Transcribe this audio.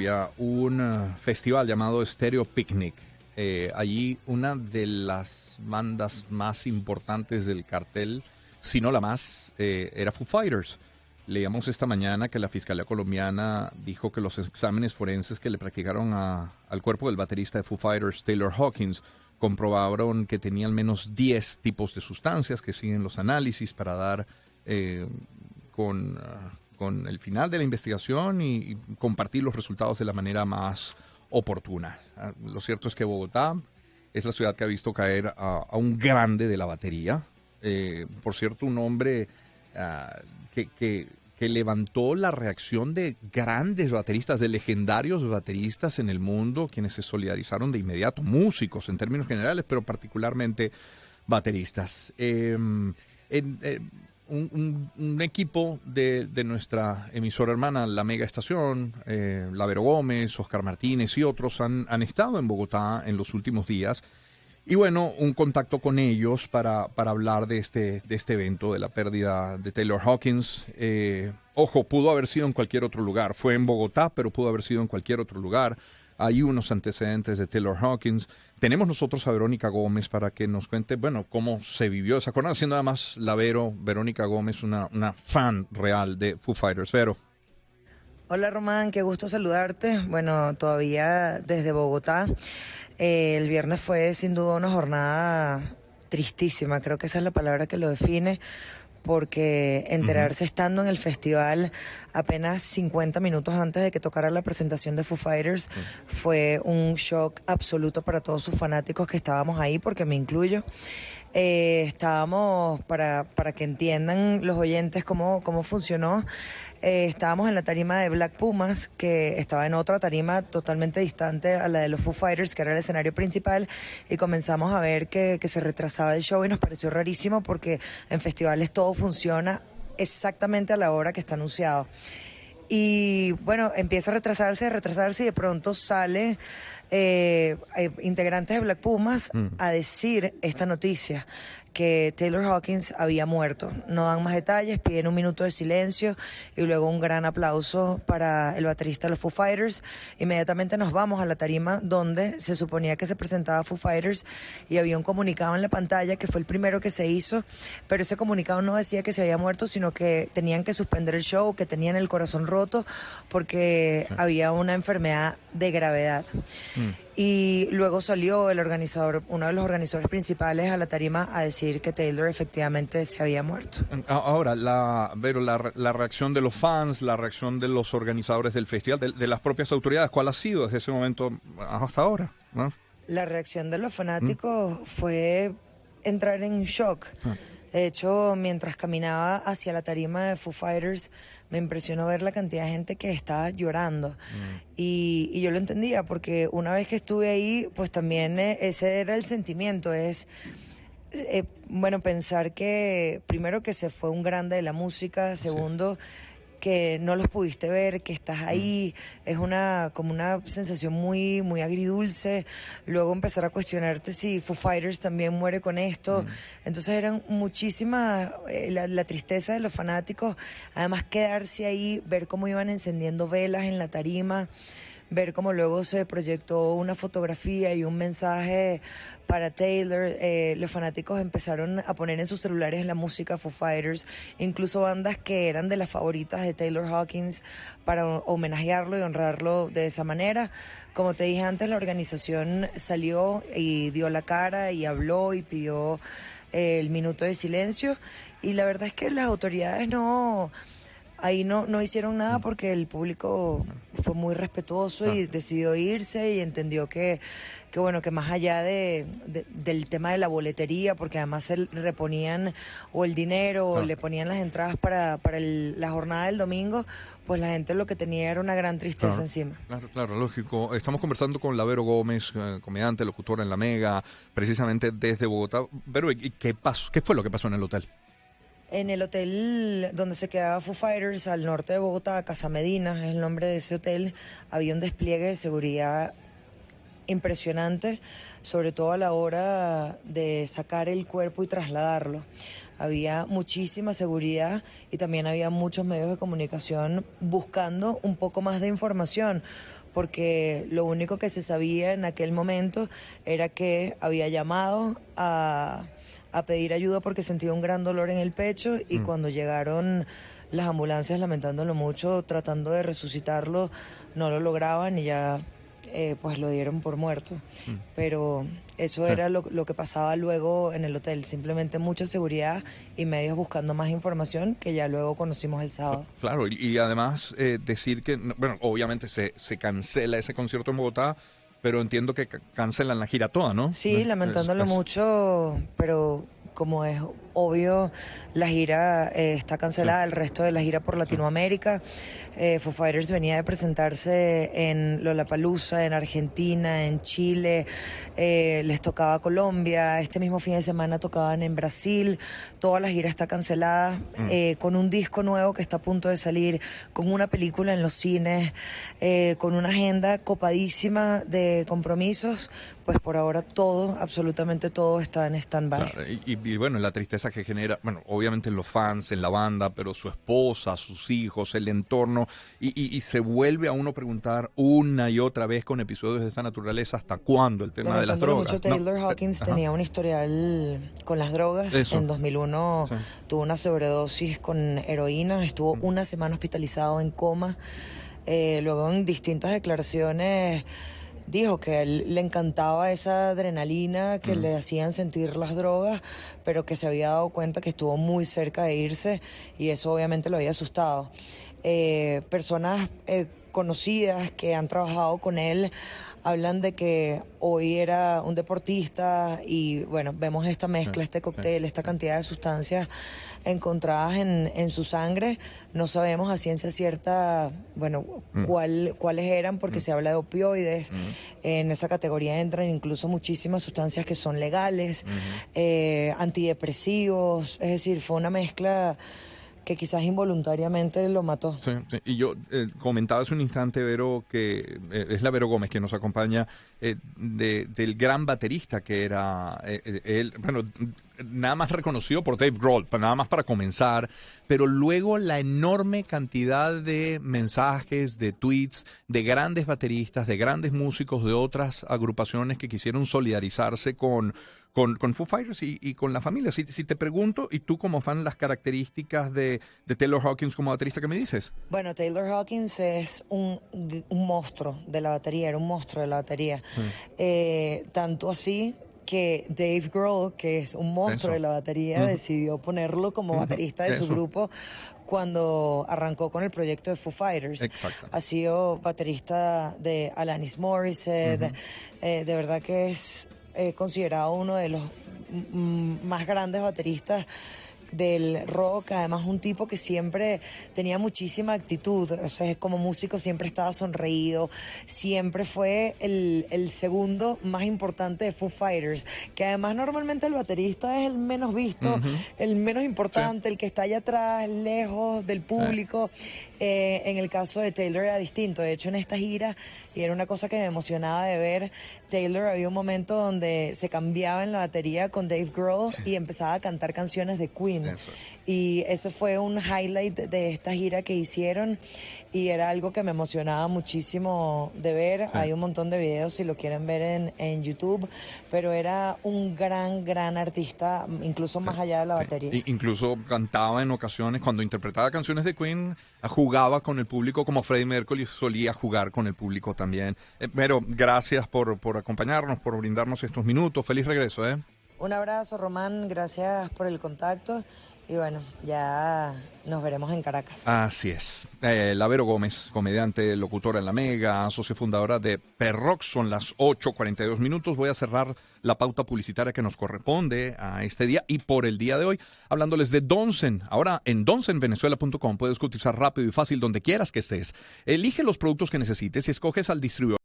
Colombia un festival llamado Stereo Picnic. Allí una de las bandas más importantes del cartel, si no la más, era Foo Fighters. Leíamos esta mañana que la Fiscalía colombiana dijo que los exámenes forenses que le practicaron al cuerpo del baterista de Foo Fighters, Taylor Hawkins, comprobaron que tenía al menos 10 tipos de sustancias que siguen los análisis para dar con el final de la investigación y compartir los resultados de la manera más oportuna. Lo cierto es que Bogotá es la ciudad que ha visto caer a un grande de la batería. Por cierto, un hombre que levantó la reacción de grandes bateristas, de legendarios bateristas en el mundo, quienes se solidarizaron de inmediato, músicos en términos generales, pero particularmente bateristas. Un equipo de nuestra emisora hermana, la Mega Estación, Lavero Gómez, Oscar Martínez y otros han estado en Bogotá en los últimos días. Y bueno, un contacto con ellos para hablar de este evento, de la pérdida de Taylor Hawkins. Ojo, pudo haber sido en cualquier otro lugar. Fue en Bogotá, pero pudo haber sido en cualquier otro lugar. Hay unos antecedentes de Taylor Hawkins. Tenemos nosotros a Verónica Gómez para que nos cuente, bueno, cómo se vivió esa jornada, siendo además Verónica Gómez una fan real de Foo Fighters. Vero. Hola Román, qué gusto saludarte. Bueno, todavía desde Bogotá. El viernes fue sin duda una jornada tristísima, creo que esa es la palabra que lo define, porque enterarse estando en el festival apenas 50 minutos antes de que tocara la presentación de Foo Fighters fue un shock absoluto para todos sus fanáticos que estábamos ahí, porque me incluyo. Estábamos, para que entiendan los oyentes cómo funcionó, estábamos en la tarima de Black Pumas, que estaba en otra tarima totalmente distante a la de los Foo Fighters, que era el escenario principal, y comenzamos a ver que se retrasaba el show y nos pareció rarísimo porque en festivales todo funciona exactamente a la hora que está anunciado. Y bueno, empieza a retrasarse y de pronto sale integrantes de Black Pumas a decir esta noticia, que Taylor Hawkins había muerto. No dan más detalles, piden un minuto de silencio y luego un gran aplauso para el baterista de los Foo Fighters. Inmediatamente nos vamos a la tarima donde se suponía que se presentaba Foo Fighters y había un comunicado en la pantalla que fue el primero que se hizo, pero ese comunicado no decía que se había muerto, sino que tenían que suspender el show, que tenían el corazón roto porque había una enfermedad de gravedad. Y luego salió el organizador, uno de los organizadores principales a la tarima a decir que Taylor efectivamente se había muerto. Ahora, la reacción de los fans, la reacción de los organizadores del festival, de las propias autoridades, ¿cuál ha sido desde ese momento hasta ahora? ¿No? La reacción de los fanáticos fue entrar en shock. De hecho, mientras caminaba hacia la tarima de Foo Fighters, me impresionó ver la cantidad de gente que estaba llorando. Y yo lo entendía, porque una vez que estuve ahí, pues también ese era el sentimiento. Bueno, pensar que, primero, que se fue un grande de la música, segundo, que no los pudiste ver, que estás ahí, es como una sensación muy, muy agridulce. Luego empezar a cuestionarte si Foo Fighters también muere con esto. Entonces eran muchísimas, la tristeza de los fanáticos, además quedarse ahí, ver cómo iban encendiendo velas en la tarima, ver cómo luego se proyectó una fotografía y un mensaje para Taylor. Los fanáticos empezaron a poner en sus celulares la música Foo Fighters, incluso bandas que eran de las favoritas de Taylor Hawkins, para homenajearlo y honrarlo de esa manera. Como te dije antes, la organización salió y dio la cara y habló y pidió el minuto de silencio, y la verdad es que las autoridades ahí no hicieron nada, porque el público fue muy respetuoso y decidió irse, y entendió que bueno, que más allá del tema de la boletería, porque además se reponían o el dinero o le ponían las entradas para la jornada del domingo, pues la gente lo que tenía era una gran tristeza encima. Claro, lógico. Estamos conversando con Lavero Gómez, comediante, locutora en La Mega, precisamente desde Bogotá. Pero, ¿y qué pasó? ¿Qué fue lo que pasó en el hotel? En el hotel donde se quedaba Foo Fighters, al norte de Bogotá, Casa Medina es el nombre de ese hotel, había un despliegue de seguridad impresionante, sobre todo a la hora de sacar el cuerpo y trasladarlo. Había muchísima seguridad y también había muchos medios de comunicación buscando un poco más de información, porque lo único que se sabía en aquel momento era que había llamado a pedir ayuda porque sentía un gran dolor en el pecho y cuando llegaron las ambulancias, lamentándolo mucho, tratando de resucitarlo, no lo lograban y ya pues lo dieron por muerto. Pero eso era lo que pasaba luego en el hotel, simplemente mucha seguridad y medios buscando más información que ya luego conocimos el sábado. Claro, y además decir que, bueno, obviamente se cancela ese concierto en Bogotá, pero entiendo que cancelan la gira toda, ¿no? Sí, lamentándolo mucho, pero como es obvio, la gira está cancelada, el resto de la gira por Latinoamérica. Foo Fighters venía de presentarse en Lollapalooza, en Argentina, en Chile, les tocaba Colombia, este mismo fin de semana tocaban en Brasil, toda la gira está cancelada, con un disco nuevo que está a punto de salir, con una película en los cines, con una agenda copadísima de compromisos, pues por ahora todo, absolutamente todo está en stand-by. Claro, y bueno, la tristeza que genera, bueno, obviamente en los fans, en la banda, pero su esposa, sus hijos, el entorno, y se vuelve a uno preguntar una y otra vez con episodios de esta naturaleza, ¿hasta cuándo el tema de las drogas? Mucho, Taylor Hawkins tenía un historial con las drogas. Eso. En 2001 tuvo una sobredosis con heroína, estuvo una semana hospitalizado en coma. Luego en distintas declaraciones dijo que a él le encantaba esa adrenalina que le hacían sentir las drogas, pero que se había dado cuenta que estuvo muy cerca de irse y eso obviamente lo había asustado. Personas conocidas que han trabajado con él hablan de que hoy era un deportista y bueno, vemos esta mezcla, este cóctel, esta cantidad de sustancias encontradas en su sangre. No sabemos a ciencia cierta, bueno, cuáles eran porque se habla de opioides. En esa categoría entran incluso muchísimas sustancias que son legales, antidepresivos, es decir, fue una mezcla que quizás involuntariamente lo mató. Sí. Y yo comentaba hace un instante, Vero, que es la Vero Gómez que nos acompaña, del gran baterista que era él, bueno, nada más reconocido por Dave Grohl, nada más para comenzar, pero luego la enorme cantidad de mensajes, de tweets, de grandes bateristas, de grandes músicos de otras agrupaciones que quisieron solidarizarse con Foo Fighters y con la familia. Si te pregunto, y tú como fan, las características de Taylor Hawkins como baterista, ¿qué me dices? Bueno, Taylor Hawkins es un monstruo de la batería, era un monstruo de la batería. Tanto así que Dave Grohl, que es un monstruo de la batería, decidió ponerlo como baterista de su grupo cuando arrancó con el proyecto de Foo Fighters. Exacto. Ha sido baterista de Alanis Morissette, de verdad que es considerado uno de los más grandes bateristas del rock, además un tipo que siempre tenía muchísima actitud, o sea, como músico siempre estaba sonreído, siempre fue el segundo más importante de Foo Fighters, que además normalmente el baterista es el menos visto, el menos importante, el que está allá atrás, lejos del público. En el caso de Taylor era distinto, de hecho en esta gira, y era una cosa que me emocionaba de ver, Taylor había un momento donde se cambiaba en la batería con Dave Grohl y empezaba a cantar canciones de Queen. Y eso fue un highlight de esta gira que hicieron y era algo que me emocionaba muchísimo de ver. Hay un montón de videos si lo quieren ver en YouTube, pero era un gran artista, incluso más allá de la batería. Incluso cantaba en ocasiones, cuando interpretaba canciones de Queen, jugaba con el público como Freddie Mercury solía jugar con el público también. Pero gracias por acompañarnos, por brindarnos estos minutos. Feliz regreso, ¿eh? Un abrazo, Román, gracias por el contacto y bueno, ya nos veremos en Caracas. Así es. La Vero Gómez, comediante, locutora en La Mega, socia fundadora de Perrox. Son las 8:42. Voy a cerrar la pauta publicitaria que nos corresponde a este día y por el día de hoy, hablándoles de Donsen. Ahora en donsenvenezuela.com puedes cotizar rápido y fácil donde quieras que estés. Elige los productos que necesites y escoges al distribuidor